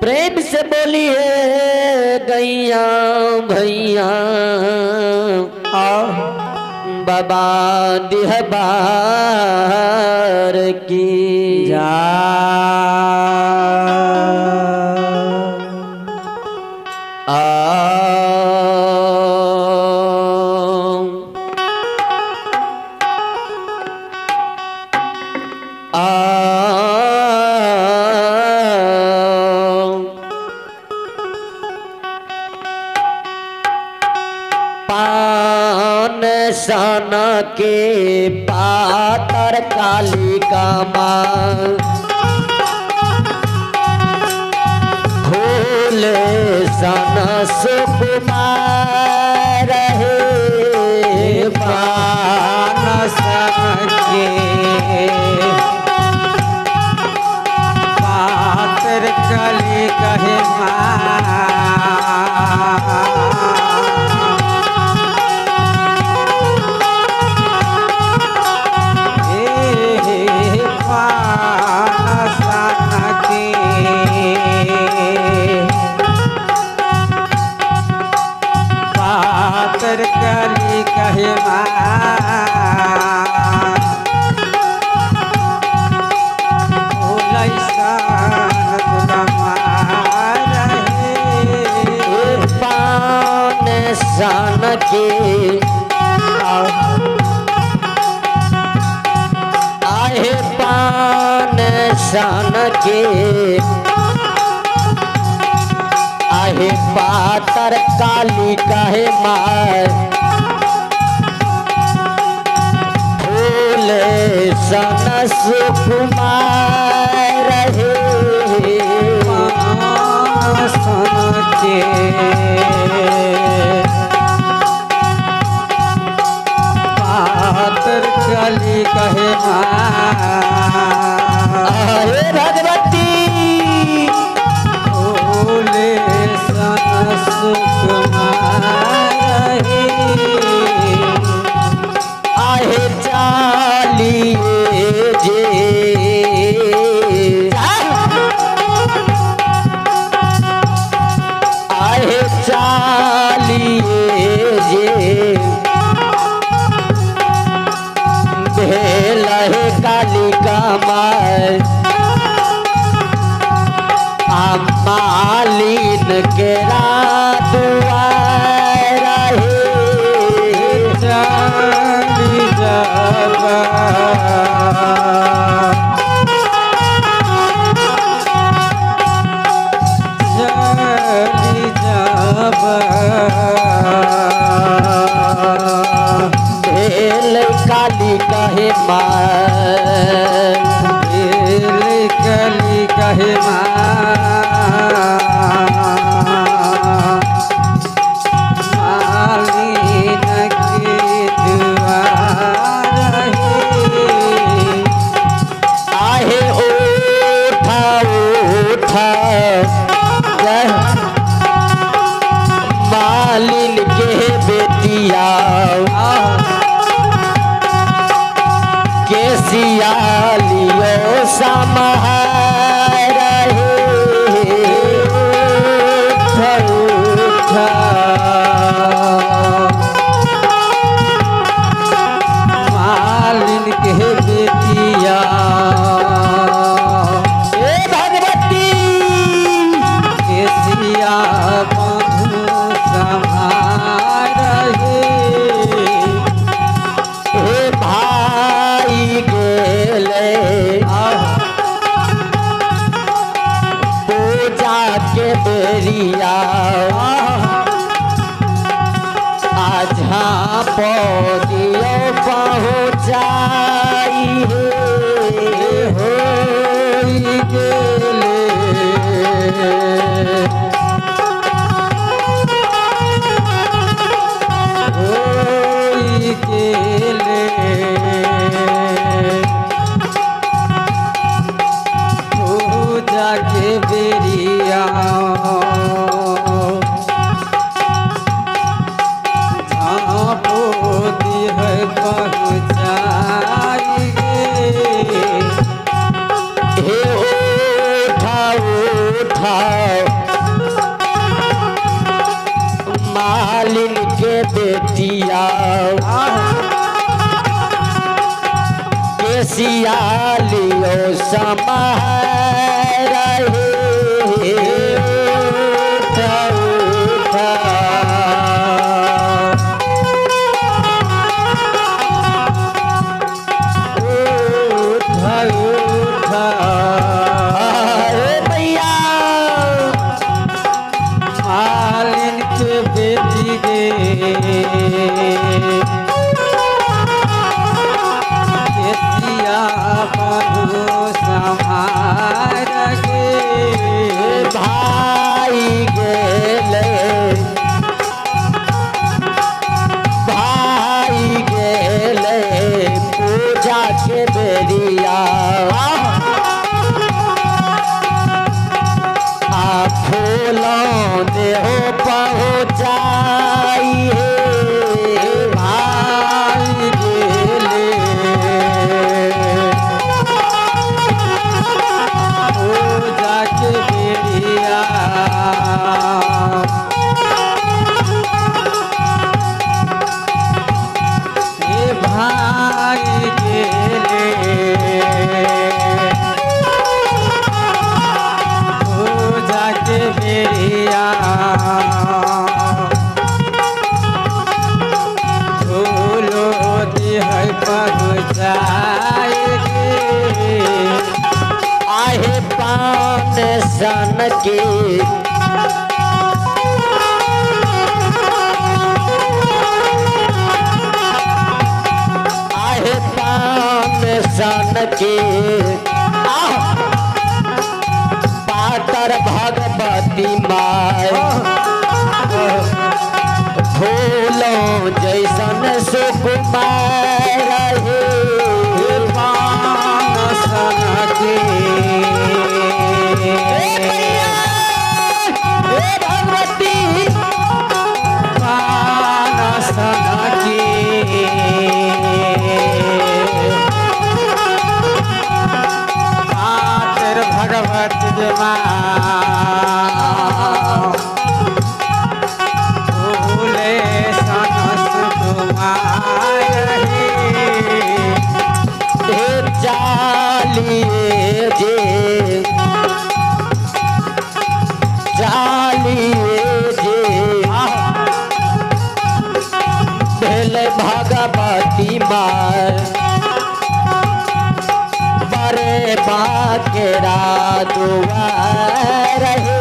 प्रेम से बोलिए गैया भैया बाबा दिहबार की जा पान सना के पातर काली का माँ फूल सना सुकुमार है पान सन के पातर काली कहे पातर काली कहे पान सन के आहे पान सन के आहे पातर काली कहे मार फूल सन सुकुमार है सन के पातर काली कहे अरे भगवती फूले सन सुकुमार आहे चालिए जे आहे चालिए जे भेलहे काली का मार मालिन के दुआर है चाली जबा चाली जबा भेल काली कहे मार भेल काली कहे मालिन के दुआर आहे उठा उठा मालिन के बेटिया के सियालियो समार है उठा मालिन के बेटिया ए भगवती के सिया बंधु संहार हे भाई गेले पूजा के बेरिया आझा पौधियो पहुँचाई हो गेले गेले पूजा के बेरिया झाँपोती है पहुँचाई हे उठा उठा बेटिया केसिया लियो समार रहे उठा उठा उठा उठा अरे मैया मालिन के बेटी गे केसिया बधू संभार गे भाई गेले पूजा के बेरिया आ फूलों देहो पहुँचाई भाई गेले पूजा के बेरिया हे भाई गेले पूजा के बेरिया फूलो दिह पहुँचाएगे आहे पान सन के आहे पान सन के पातर भगवती माय फूलों जैसन सुकुमार रहे पान सन के भगवती पान सन के पातर भगवती माँ फूले सन सुकुमार हे जालिए जे भेले भगवती मार बरे बाकेरा दुआर रहे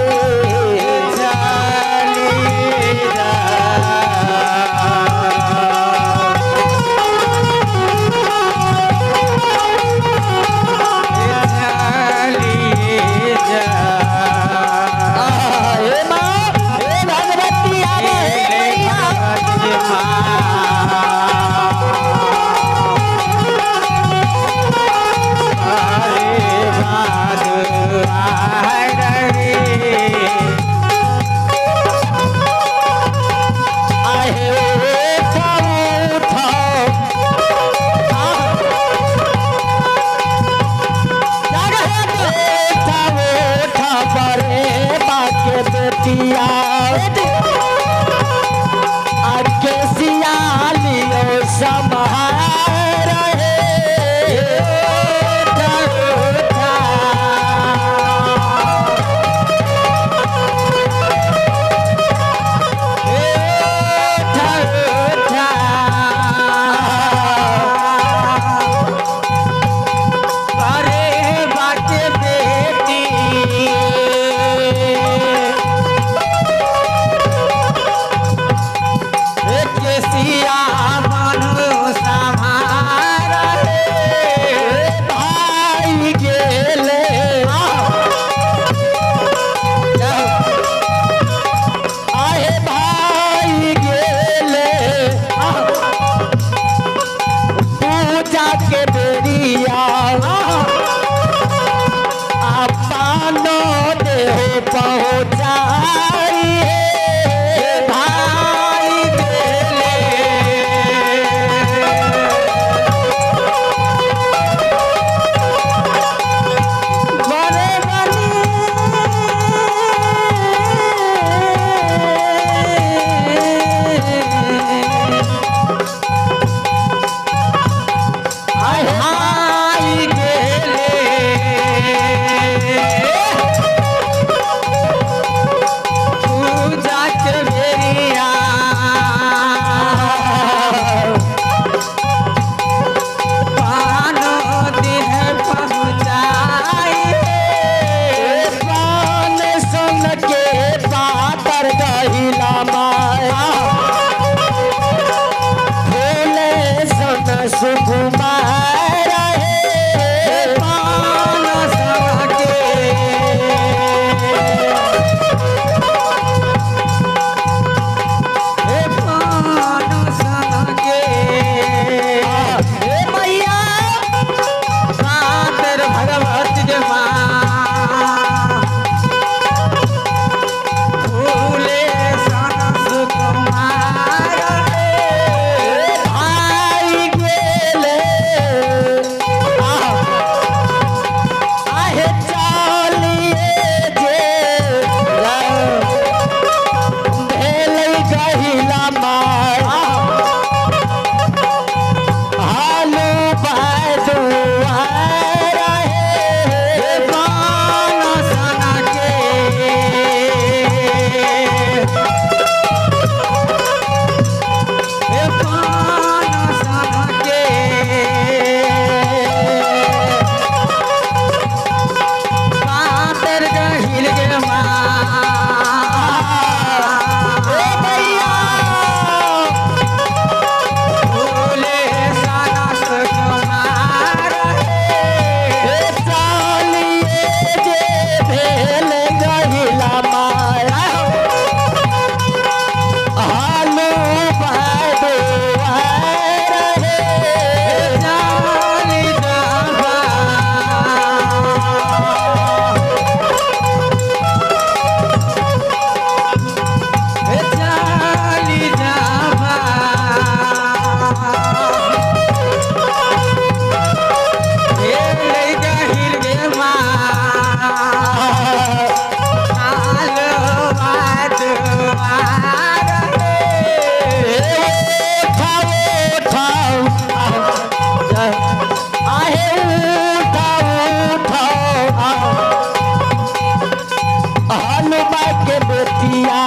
बेटिया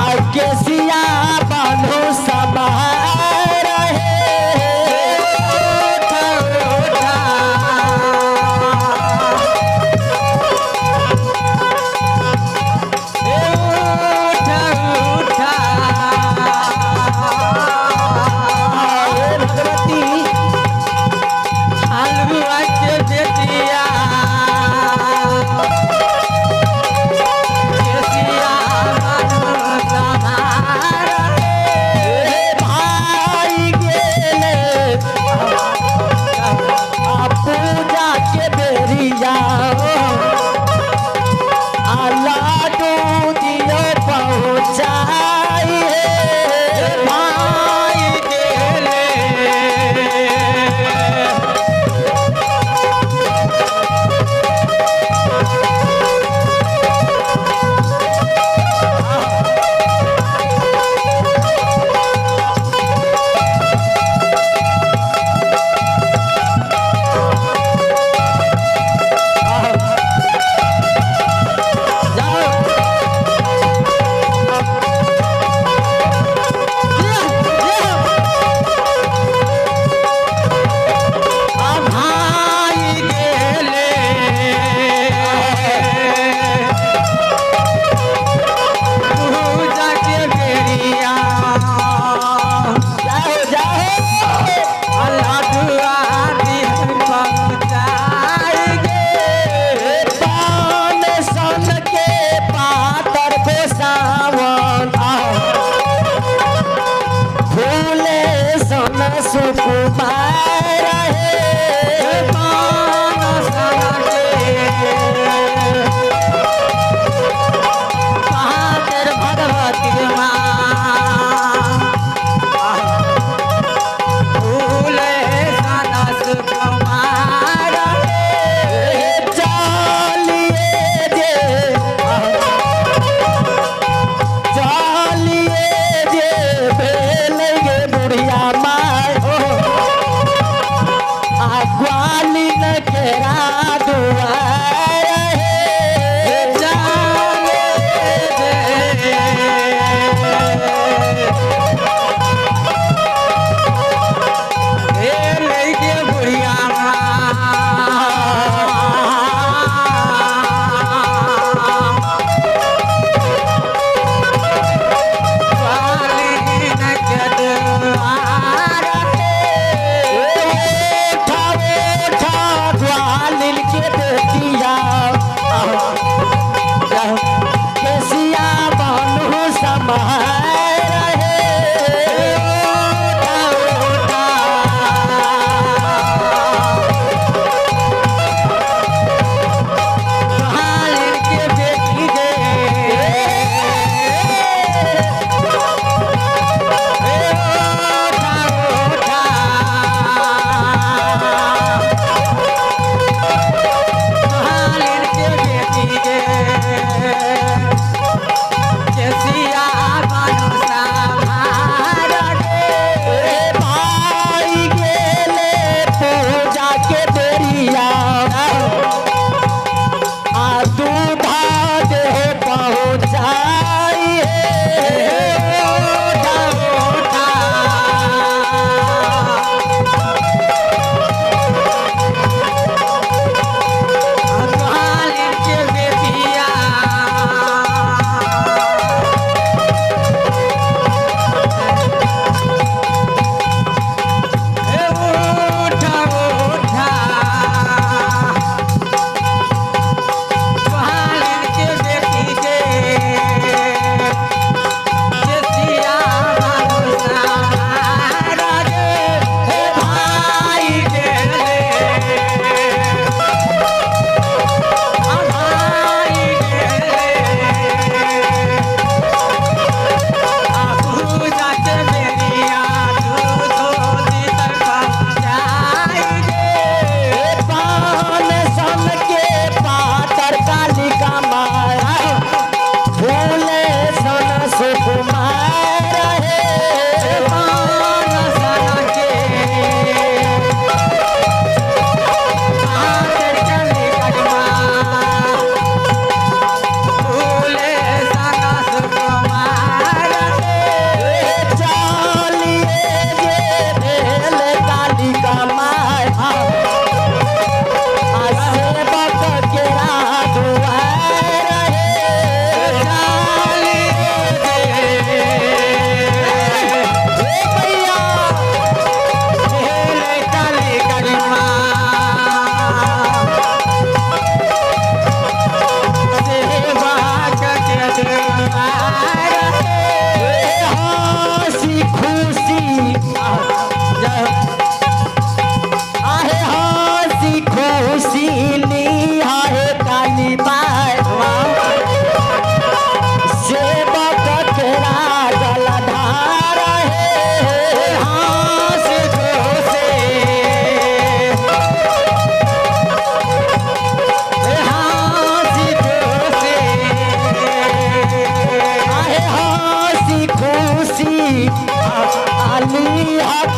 आके सिया बानो समा रहे भगवती हलवा के बेटिया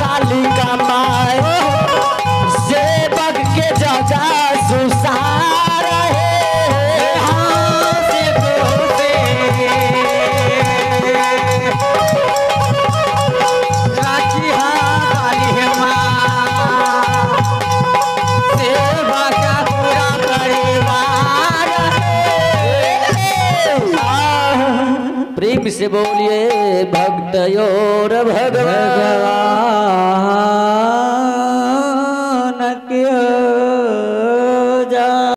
कालिका माई सेवक के जगा सुसार है हाँ से बोलते राखी हाँ काली है माँ सेवा का पूरा परिवार प्रेम से बोलिए भक्त और भगवान